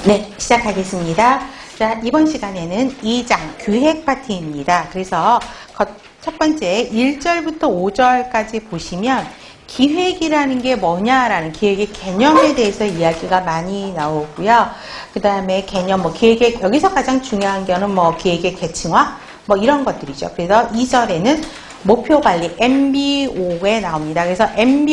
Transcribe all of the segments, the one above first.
네, 시작하겠습니다. 자, 이번 시간에는 2장 기획 파트입니다. 그래서 첫 번째 1절부터 5절까지 보시면 기획이라는 게 뭐냐라는 기획의 개념에 대해서 이야기가 많이 나오고요. 그 다음에 개념, 기획의, 여기서 가장 중요한 거는 기획의 계층화, 이런 것들이죠. 그래서 2절에는 목표 관리, MBO에 나옵니다. 그래서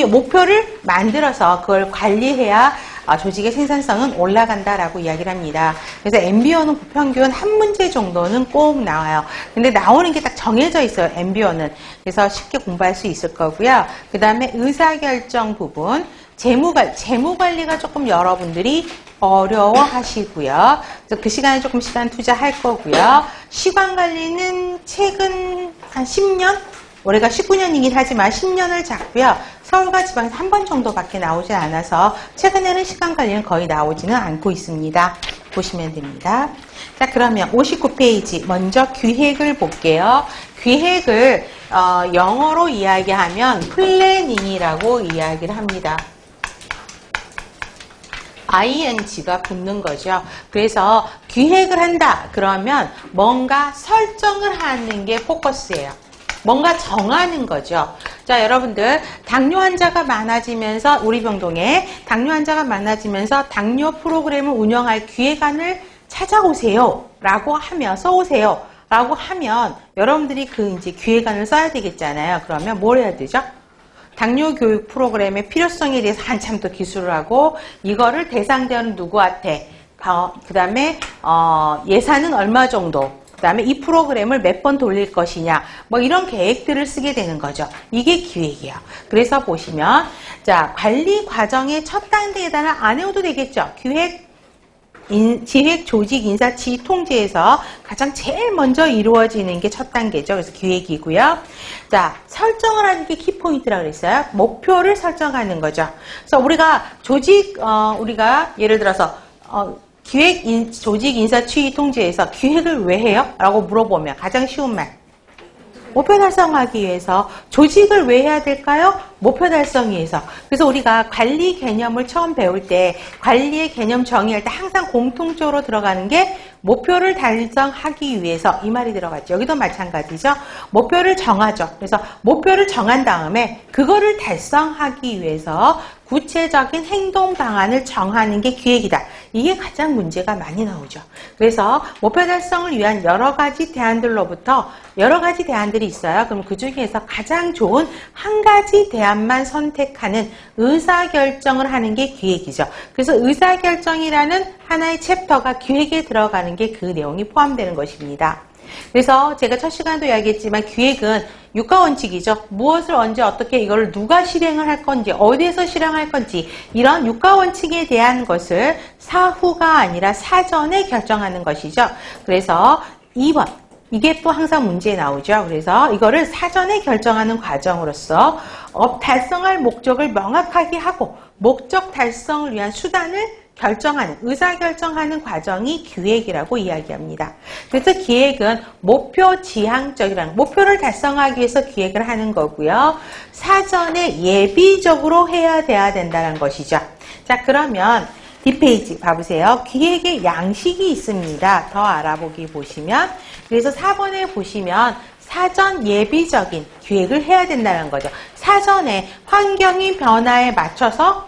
목표를 만들어서 그걸 관리해야 조직의 생산성은 올라간다라고 이야기를 합니다. 그래서 MBO는 부평균 한 문제 정도는 꼭 나와요. 근데 나오는 게 딱 정해져 있어요, MBO는. 그래서 쉽게 공부할 수 있을 거고요. 그 다음에 의사결정 부분, 재무관리가 조금 여러분들이 어려워 하시고요. 그래서 그 시간에 조금 시간 투자할 거고요. 시간관리는 최근 한 10년? 올해가 19년이긴 하지만 10년을 잡고요. 서울과 지방에서 한 번 정도밖에 나오지 않아서 최근에는 시간관리는 거의 나오지는 않고 있습니다. 보시면 됩니다. 자, 그러면 59페이지 먼저 기획을 볼게요. 기획을 영어로 이야기하면 플래닝이라고 이야기를 합니다. ing가 붙는 거죠. 그래서 기획을 한다 그러면 뭔가 설정을 하는 게 포커스예요. 뭔가 정하는 거죠. 자, 여러분들 당뇨 환자가 많아지면서 우리 병동에 당뇨 환자가 많아지면서 당뇨 프로그램을 운영할 기획안을 찾아오세요 라고 하면 써오세요 라고 하면 여러분들이 이제 기획안을 써야 되겠잖아요. 그러면 뭘 해야 되죠? 당뇨 교육 프로그램의 필요성에 대해서 한참 더 기술을 하고 이거를 대상자는 누구한테 그 다음에 예산은 얼마 정도 그 다음에 이 프로그램을 몇 번 돌릴 것이냐 이런 계획들을 쓰게 되는 거죠. 이게 기획이에요. 그래서 보시면 자, 관리 과정의 첫 단계에다는 안 해도 되겠죠. 기획 조직 인사 지휘 통제에서 가장 제일 먼저 이루어지는 게 첫 단계죠. 그래서 기획이고요. 자, 설정을 하는 게 키포인트라고 그랬어요. 목표를 설정하는 거죠. 그래서 우리가 우리가 예를 들어서 조직 인사 지휘 통제에서 기획을 왜 해요? 라고 물어보면 가장 쉬운 말. 목표 달성하기 위해서. 조직을 왜 해야 될까요? 목표 달성 위해서. 그래서 우리가 관리 개념을 처음 배울 때 관리의 개념 정의할 때 항상 공통적으로 들어가는 게 목표를 달성하기 위해서 이 말이 들어갔죠. 여기도 마찬가지죠. 목표를 정하죠. 그래서 목표를 정한 다음에 그거를 달성하기 위해서 구체적인 행동 방안을 정하는 게 기획이다. 이게 가장 문제가 많이 나오죠. 그래서 목표 달성을 위한 여러 가지 대안들로부터 여러 가지 대안들이 있어요. 그럼 그 중에서 가장 좋은 한 가지 대안만 선택하는 의사결정을 하는 게 기획이죠. 그래서 의사결정이라는 하나의 챕터가 기획에 들어가는 게 그 내용이 포함되는 것입니다. 그래서 제가 첫 시간도 이야기했지만 기획은 육가원칙이죠. 무엇을 언제 어떻게 이걸 누가 실행을 할 건지 어디에서 실행할 건지 이런 육가원칙에 대한 것을 사후가 아니라 사전에 결정하는 것이죠. 그래서 2번 이게 또 항상 문제에 나오죠. 그래서 이거를 사전에 결정하는 과정으로서 달성할 목적을 명확하게 하고 목적 달성을 위한 수단을 결정하는, 의사결정하는 과정이 기획이라고 이야기합니다. 그래서 기획은 목표 지향적이라는, 목표를 달성하기 위해서 기획을 하는 거고요. 사전에 예비적으로 돼야 된다는 것이죠. 자, 그러면 뒷페이지 봐보세요. 기획의 양식이 있습니다. 더 알아보기 보시면. 그래서 4번에 보시면 사전 예비적인 기획을 해야 된다는 거죠. 사전에 환경의 변화에 맞춰서